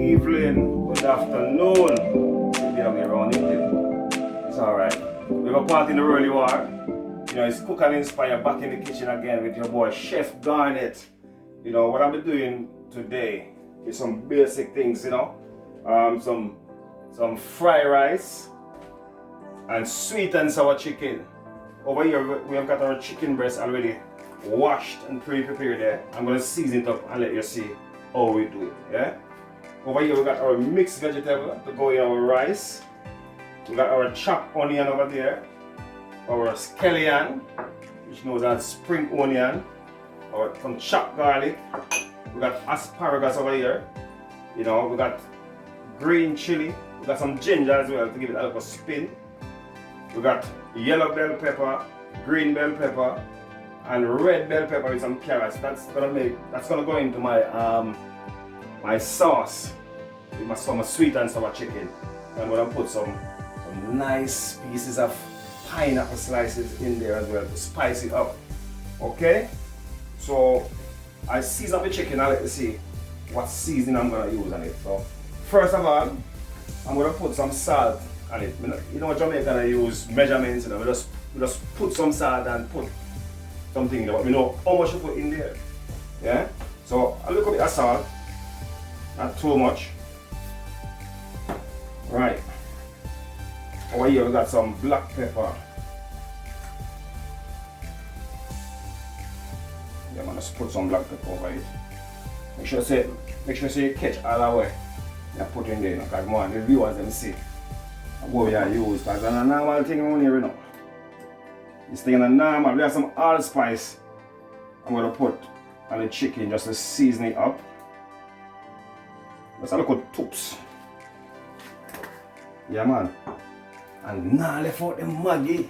evening, good afternoon. The other way around, isn't it? It's alright. We have a part in the early war. You know, it's Cook and Inspire back in the kitchen again with your boy Chef Garnet. You know, what I'll be doing today is some basic things, you know. Some fried rice and sweet and sour chicken. Over here we have got our chicken breast already washed and pre-prepared there. I'm going to season it up and let you see how we do it. Yeah. Over here we got our mixed vegetable to go in our rice. We got our chopped onion over there. Our scallion, which knows as spring onion. Or some chopped garlic. We got asparagus over here. You know, we got green chili. We got some ginger as well to give it a little spin. We got yellow bell pepper, green bell pepper, and red bell pepper with some carrots. That's gonna go into my my sauce with some sweet and sour chicken. I'm gonna put some nice pieces of pineapple slices in there as well to spice it up. Okay? So I season up the chicken and let you see what seasoning I'm gonna use on it. So first of all, I'm gonna put some salt on it. You know, Jamaican I use measurements, you know, we just put some salt and put something in there, but we know how much you put in there. Yeah? So a little bit of salt, not too much. Right. Over here we got some black pepper. Yeah, man, just put some black pepper over it. Make sure you catch all the way. You put in there, you know, because more the viewers them see what we are use. Because it's a normal thing around here, you know. This thing is a normal. We have some allspice I'm going to put on the chicken just to season it up. Just a little toops. Yeah, man. And now left out the Maggi.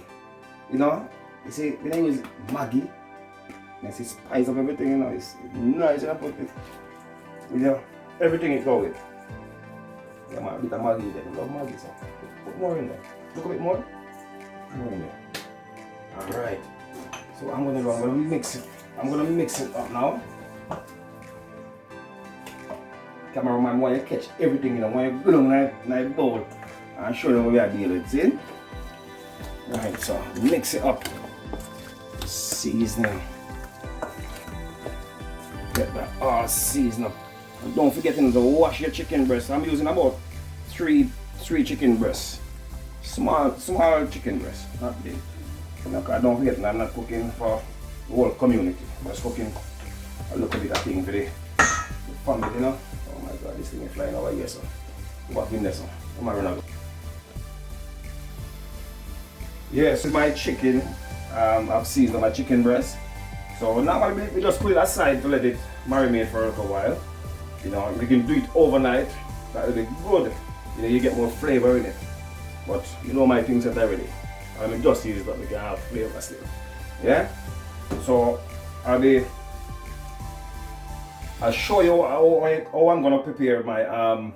You know, you see, when I use Maggi, you see, spice up everything, you know, it's nice. You put it, you know, everything it go with. Yeah, man, a bit of Maggi there. I love Maggi, so put more in there. Look a bit more. More in there. Alright. So I'm gonna mix it. I'm gonna mix it up now. Cameraman, want you catch everything, you know, when you go down in that bowl and show them what we are dealing with, see? Right, so mix it up. Seasoning. Get that all seasoned up. And don't forget to wash your chicken breast. I'm using about three chicken breasts. Small chicken breasts, not big. Don't forget, I'm not cooking for the whole community. I'm just cooking a little bit of thing for the family, you know. Oh my god, this thing is flying over here, so what in there, so I'm gonna run out. Yeah, so my chicken, I've seasoned my chicken breast. So now we just put it aside to let it marinate for a little while. You know, you can do it overnight, that will be good. You know, you get more flavor in it. But you know my things are already. I'm just use it up, we can have flavor still. Yeah? So I'll show you how I'm gonna prepare my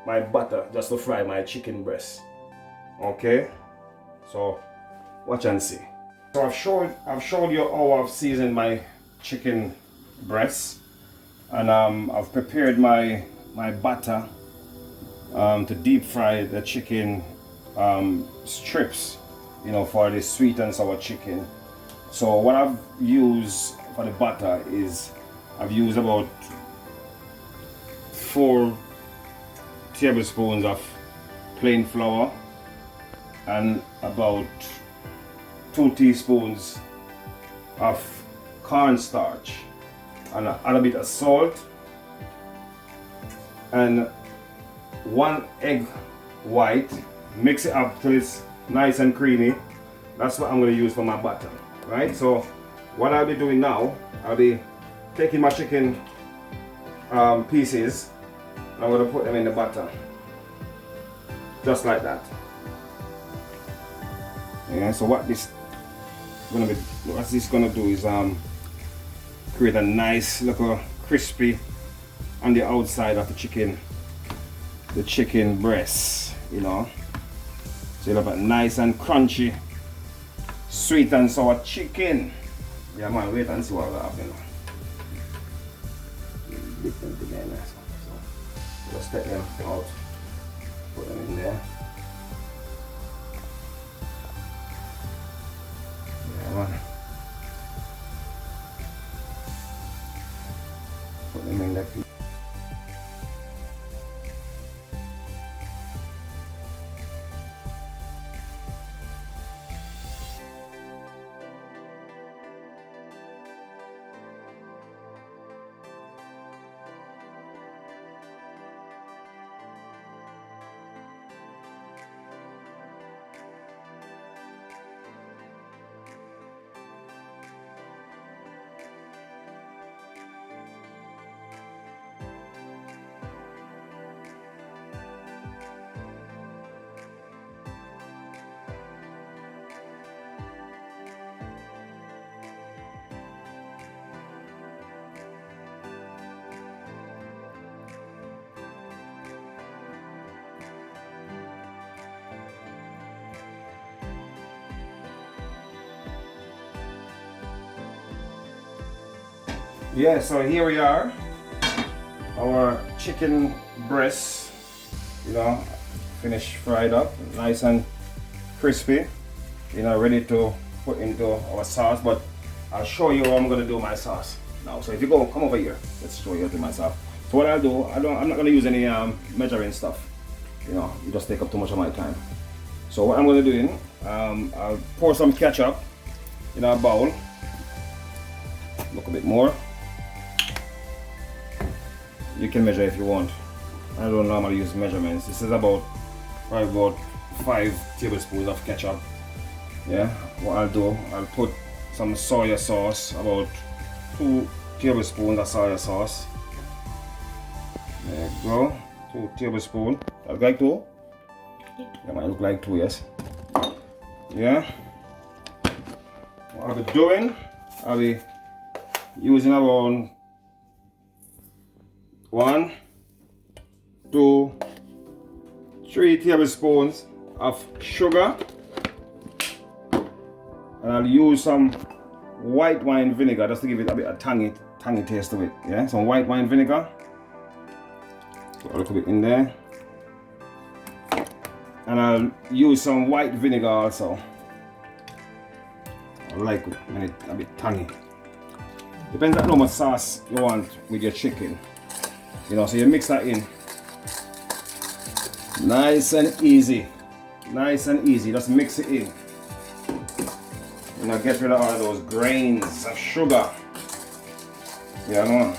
my butter just to fry my chicken breast. Okay? So watch and see. So I've showed you how I've seasoned my chicken breast, and I've prepared my butter to deep fry the chicken strips, you know, for the sweet and sour chicken. So what I've used for the butter is I've used about 4 tablespoons of plain flour and about 2 teaspoons of cornstarch, and add a bit of salt and 1 egg white. Mix it up till it's nice and creamy. That's what I'm going to use for my butter. Right? So what I'll be doing now, I'll be taking my chicken pieces and I'm going to put them in the butter. Just like that. Yeah, so what this gonna do is create a nice little crispy on the outside of the chicken breast, you know. So you'll have a nice and crunchy sweet and sour chicken. Yeah man, wait and see what will happen. Just take them out, put them in there. Yeah, man. Put them in there. Yeah, so here we are, our chicken breasts, you know, finished fried up, nice and crispy, you know, ready to put into our sauce. But I'll show you how I'm going to do my sauce now. So if you come over here, let's show you how to do my sauce. So what I'll do, I'm not going to use any measuring stuff, you know, you just take up too much of my time. So what I'm going to do, I'll pour some ketchup in a bowl, look a bit more. You can measure if you want. I don't normally use measurements. This is probably about 5 tablespoons of ketchup. Yeah, what I'll do, I'll put some soy sauce, about 2 tablespoons of soy sauce. There you go, 2 tablespoons. Look like 2? That might look like 2, yes. Yeah. What I'll be doing, I'll be using around 1, 2, 3 tablespoons of sugar, and I'll use some white wine vinegar just to give it a bit of tangy taste to it. Yeah, some white wine vinegar. Put a little bit in there, and I'll use some white vinegar also. I like it when it's a bit tangy. Depends on how much sauce you want with your chicken. You know, so you mix that in. Nice and easy. Nice and easy. Just mix it in. You know, get rid of all those grains of sugar. You know?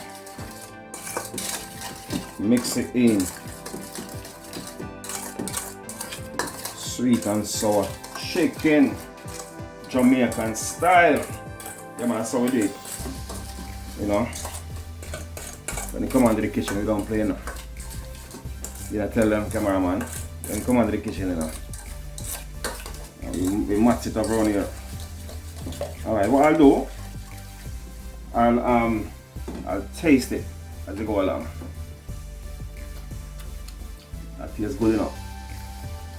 Mix it in. Sweet and sour chicken. Jamaican style. Yeah, man, that's how we do it. You know? When you come into the kitchen, we don't play, you know. You tell them, cameraman, when you come into the kitchen, you know. We match it up around here. Alright, what I'll do, I'll taste it as we go along. That tastes good enough.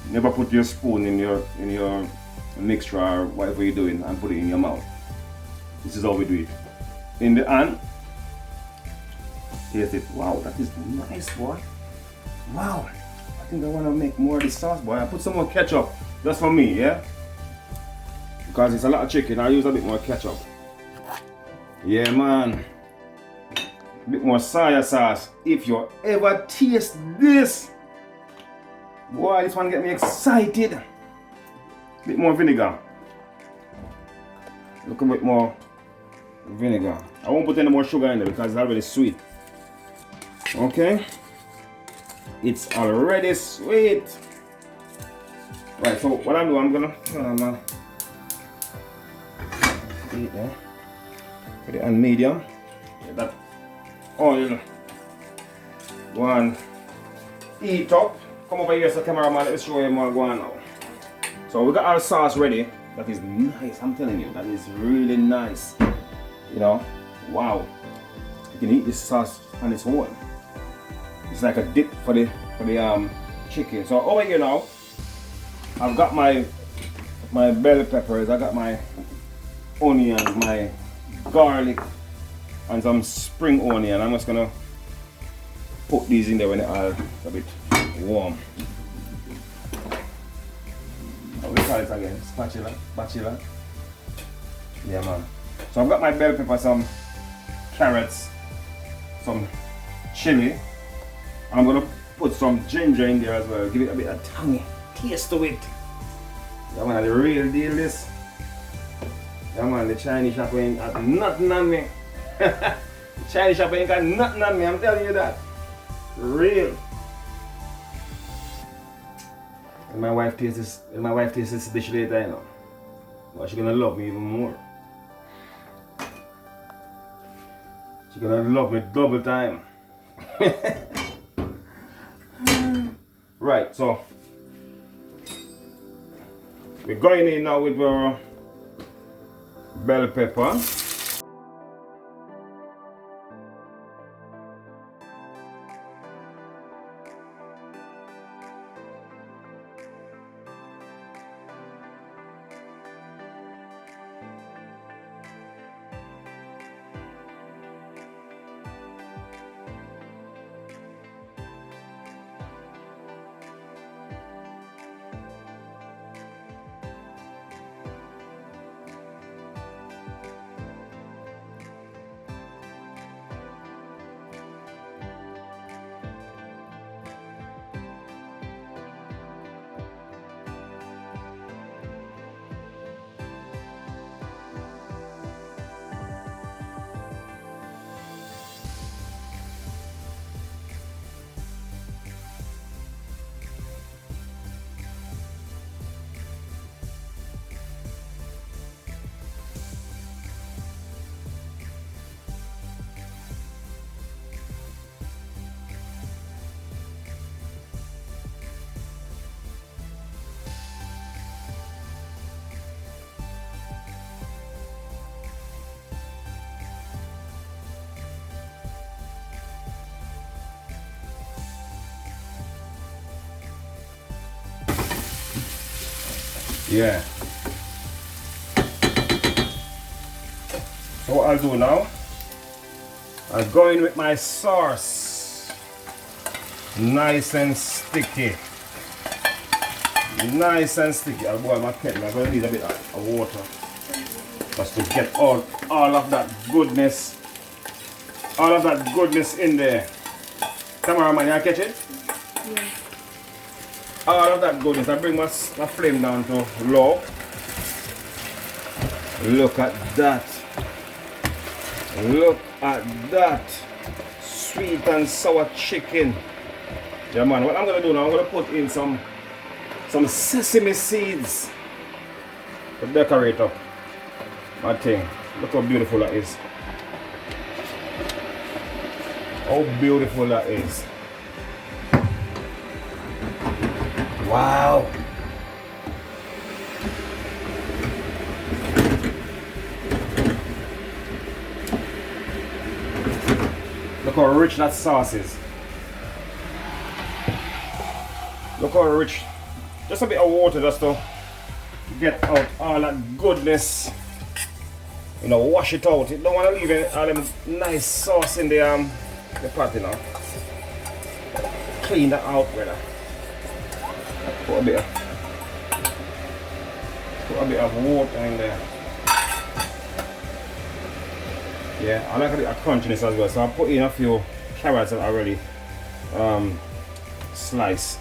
Never put your spoon in your mixture or whatever you're doing and put it in your mouth. This is how we do it. In the hand. Taste it. Wow, that is nice, boy. Wow. I think I want to make more of this sauce, boy. I put some more ketchup just for me, yeah? Because it's a lot of chicken, I use a bit more ketchup. Yeah, man. A bit more soy sauce. If you ever taste this, boy, this one get me excited. A bit more vinegar. Look a bit more vinegar. I won't put any more sugar in there because it's already sweet. Okay, it's already sweet. Right, so what I'm doing, I'm gonna eat there. Put it on medium. Get that oil. One, eat up. Come over here, so cameraman, let me show you more going now. So we got our sauce ready. That is nice. I'm telling you, that is really nice. You know, wow. You can eat this sauce on its own. It's like a dip for the chicken. So over here now, I've got my bell peppers, I got my onions, my garlic, and some spring onion. I'm just gonna put these in there when they are a bit warm. How we call it again? Spatula? Spatula? Yeah, man. So I've got my bell pepper, some carrots, some chili. I'm gonna put some ginger in there as well. Give it a bit of tangy taste to it. Yeah, man, the real deal this. Yeah, man, the Chinese shop ain't got nothing on me. The Chinese shop ain't got nothing on me, I'm telling you that. Real. And my wife tastes this dish later, you know. But she's gonna love me even more. She's gonna love me double time. Right, so we're going in now with our bell pepper. Yeah. So what I'll do now, I'll go in with my sauce. Nice and sticky. Nice and sticky. I'll boil my kettle. I'm going to need a bit of water. Just to get all of that goodness. All of that goodness in there. Cameraman, you catch it? Yeah. All of that goodness. I bring my flame down to low. Look at that. Look at that. Sweet and sour chicken. Yeah, man. What I'm going to do now, I'm going to put in some sesame seeds to decorate up my thing. Look how beautiful that is. How beautiful that is. Wow. Look how rich that sauce is. Look how rich. Just a bit of water just to get out all that goodness. You know, wash it out. You don't want to leave all them nice sauce in the pot, you know. Clean that out, brother. Put a bit of water in there. Yeah, I like a bit of crunchiness as well, so I'll put in a few carrots that I already sliced.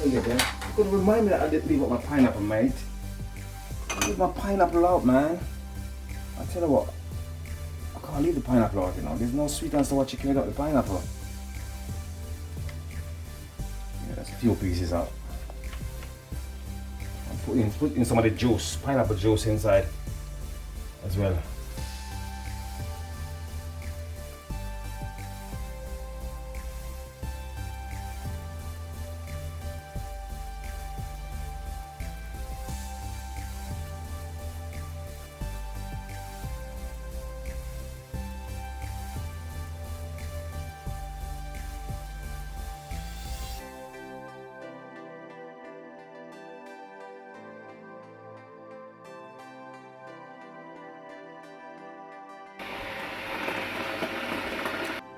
the lid there. You could remind me that I didn't leave out my pineapple, mate. Leave my pineapple out, man. I tell you what, I can't leave the pineapple out, you know. There's no sweet and sour chicken without the pineapple. Yeah, that's a few pieces out. I'm put in some of the juice, pineapple juice inside as well.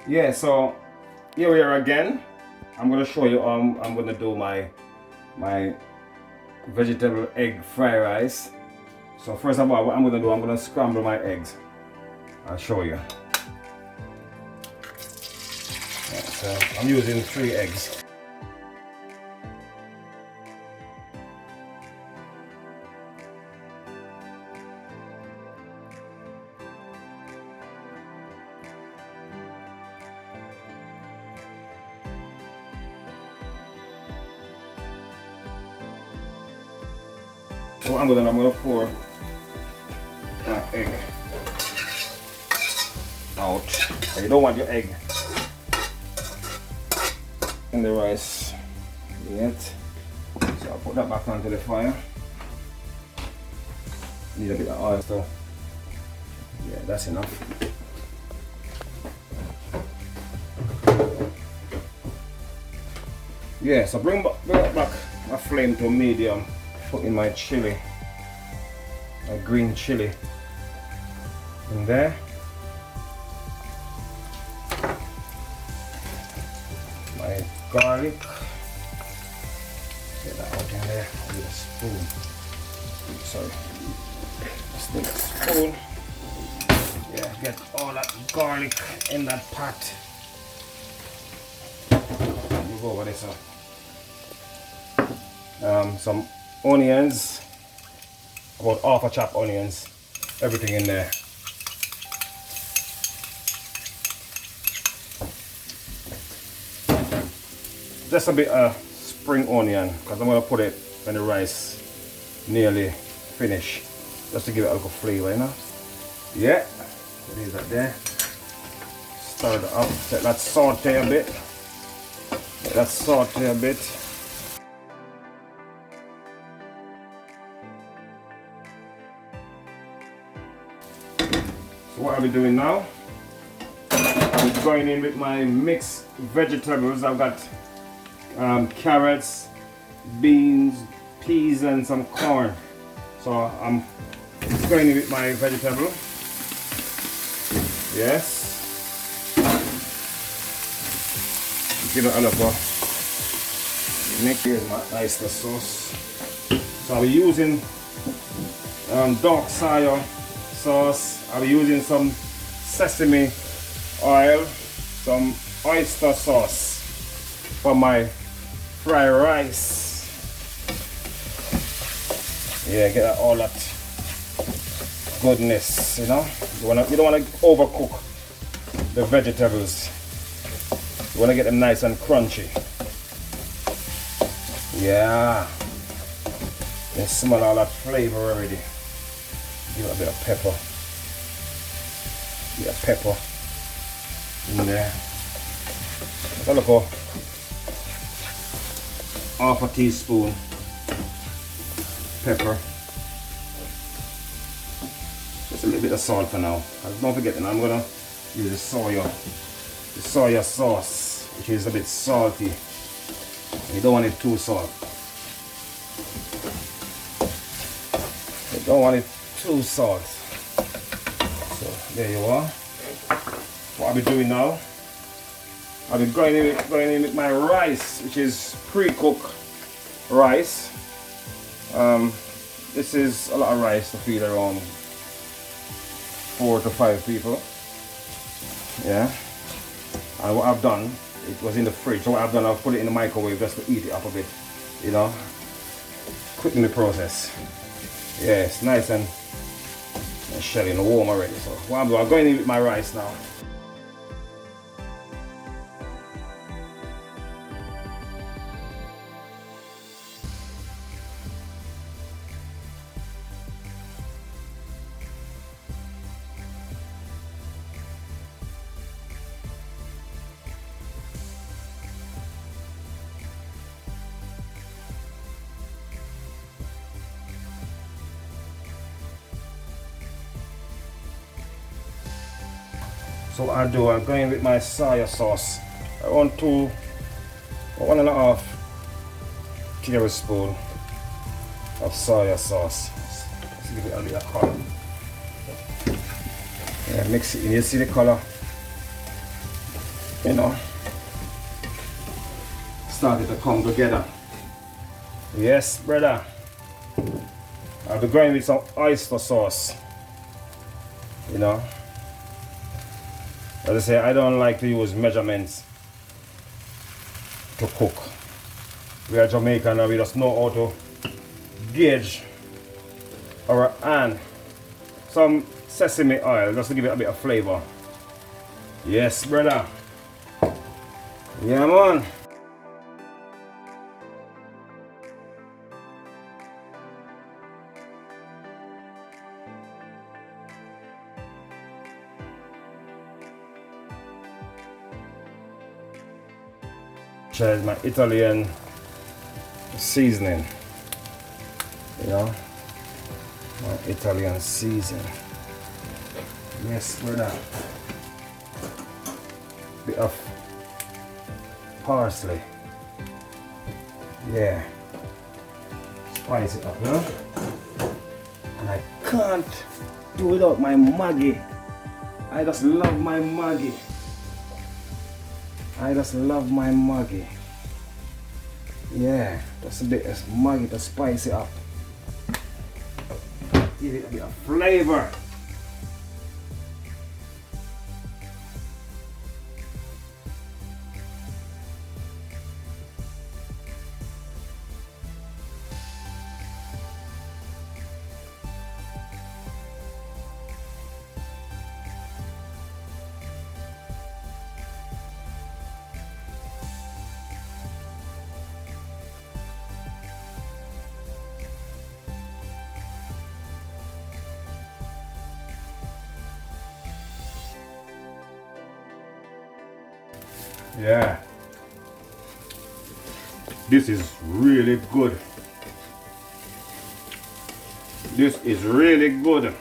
Yeah, so here we are again. I'm gonna show you I'm gonna do my vegetable egg fried rice. So first of all, what I'm gonna scramble my eggs. I'll show you. Yeah, so I'm using 3 eggs. So I'm gonna pour my egg out. You don't want your egg in the rice yet. So I'll put that back onto the fire. Need a bit of oil, so yeah, that's enough. Yeah, so bring back my flame to medium. Put in my chili, my green chili in there. My garlic. Get that out in there with a spoon. Sorry. Just take a spoon. Yeah, get all that garlic in that pot. You go over this. Some onions, about half a chopped onions, everything in there. Just a bit of spring onion, because I'm going to put it when the rice nearly finished, just to give it a little flavor, you know. Yeah, leave that there. Stir it up, let that saute a bit. Let that saute a bit. So what are we doing now? I'm going in with my mixed vegetables. I've got carrots, beans, peas and some corn. So I'm going in with my vegetable. Yes. Give it a look. Here's my oyster sauce. So I'll be using dark soy sauce. I'll be using some sesame oil, some oyster sauce for my fried rice. Yeah, get all that goodness, you know. You don't want to overcook the vegetables. You want to get them nice and crunchy. Yeah. You smell all that flavor already. Give it a bit of pepper. Yeah, pepper in there. Look, half a teaspoon pepper. Just a little bit of salt for now. And don't forget, I'm gonna use the soya sauce, which is a bit salty. You don't want it too salt. You don't want it too salt. So there you are. What I'll be doing now, I'll be going in with my rice, which is pre-cooked rice. This is a lot of rice to feed around 4 to 5 people. Yeah. And what I've done, it was in the fridge. So what I've done, I've put it in the microwave just to heat it up a bit. you know, quicken the process. Yeah, it's nice and shelly and warm already. So what I'm going in with my rice now. So what I do, I'm going with my soya sauce. Around 1.5 tablespoon of soya sauce. Let's give it a little color. Yeah, mix it in. You see the color? You know, started to come together. Yes, brother. I'll be going with some oyster sauce. You know. As I say, I don't like to use measurements to cook. We are Jamaican and we just know how to gauge our hand. Some sesame oil just to give it a bit of flavor. Yes, brother. Yeah, man. Try my Italian seasoning, you know, my Italian seasoning. Yes, brother. Bit of parsley. Yeah. Spice it up, you know. And I can't do without my Maggi. I just love my Maggi. I just love my Maggi. Yeah, just a bit of Maggi to spice it up. Give it a bit of flavor. Yeah, this is really good. This is really good.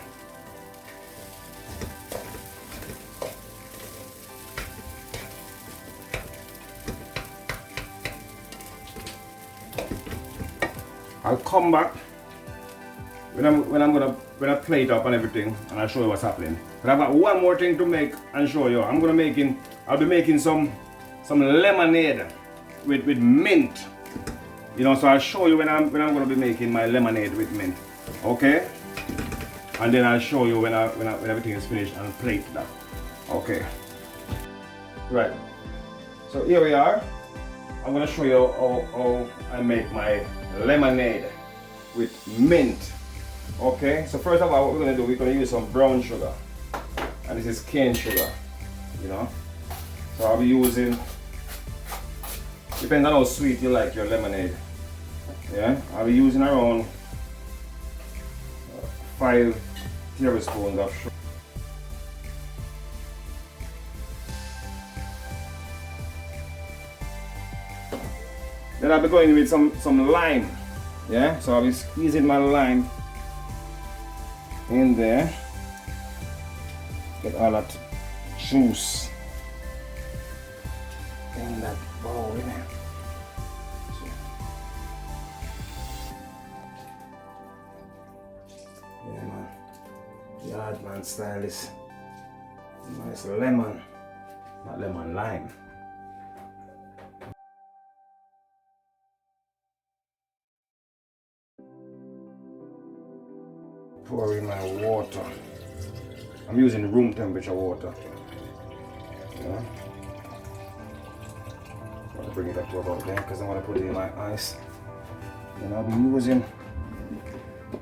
I'll come back when I plate up and everything, and I'll show you what's happening. But I've got one more thing to make and show you. I'll be making some lemonade with mint. You know, so I'll show you when I'm going to be making my lemonade with mint. Okay? And then I'll show you when everything is finished and plate that. Okay. Right. So here we are. I'm going to show you how I make my lemonade with mint. Okay? So first of all, what we're going to do, we're going to use some brown sugar. And this is cane sugar. You know? So I'll be using, depending on how sweet you like your lemonade. Yeah, I'll be using around 5 tablespoons of sugar. Then I'll be going with some lime. Yeah, so I'll be squeezing my lime in there. Get all that juice in that bowl, in there. Yeah, man. Yard man style is nice lemon, not lemon, lime. Pour in my water. I'm using room temperature water. Yeah. I'm gonna bring it up to about there because I want to put it in my ice. And I'll be using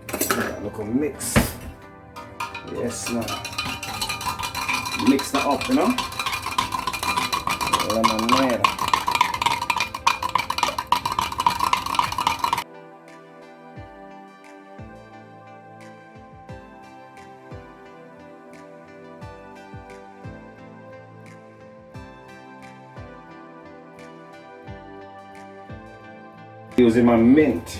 that little mix. Yes, now. Mix that up, you know. Lemonade. Using my mint.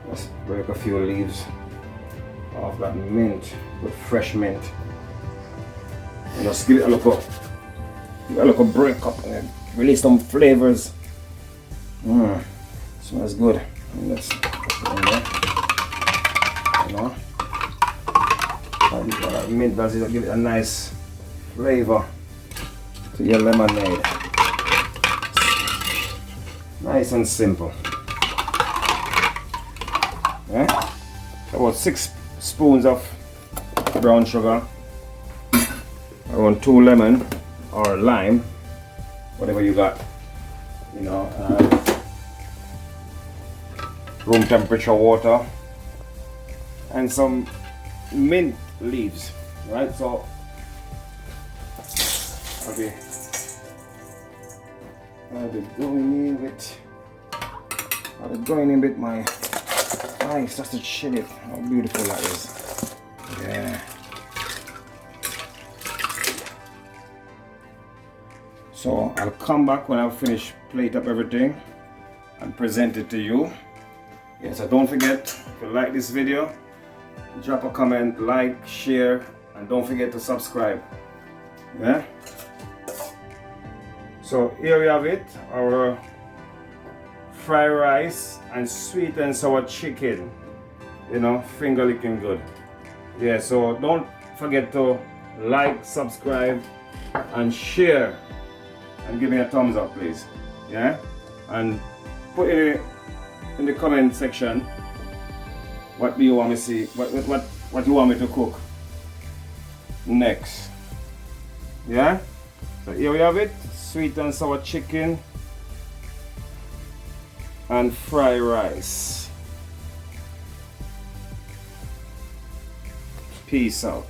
Let's break a few leaves off that mint with fresh mint. And just give it a little break up and release some flavors. Smells good. And let's put it in there. You know, that mint does is give it a nice flavor to your lemonade. Nice and simple. Yeah? About 6 spoons of brown sugar, around 2 lemon or lime, whatever you got, you know, room temperature water, and some mint leaves, right? So I'll be going in with my ice just to chill it. How beautiful that is. Yeah. So I'll come back when I've finished plate up everything and present it to you. Yeah, so don't forget, if you like this video, drop a comment, like, share, and don't forget to subscribe. Yeah. So here we have it, our fried rice and sweet and sour chicken, you know, finger licking good. Yeah, so don't forget to like, subscribe, and share, and give me a thumbs up, please. Yeah, and put in the comment section what do you want me to see, what you want me to cook next. Yeah, so here we have it. Sweet and sour chicken and fried rice. Peace out.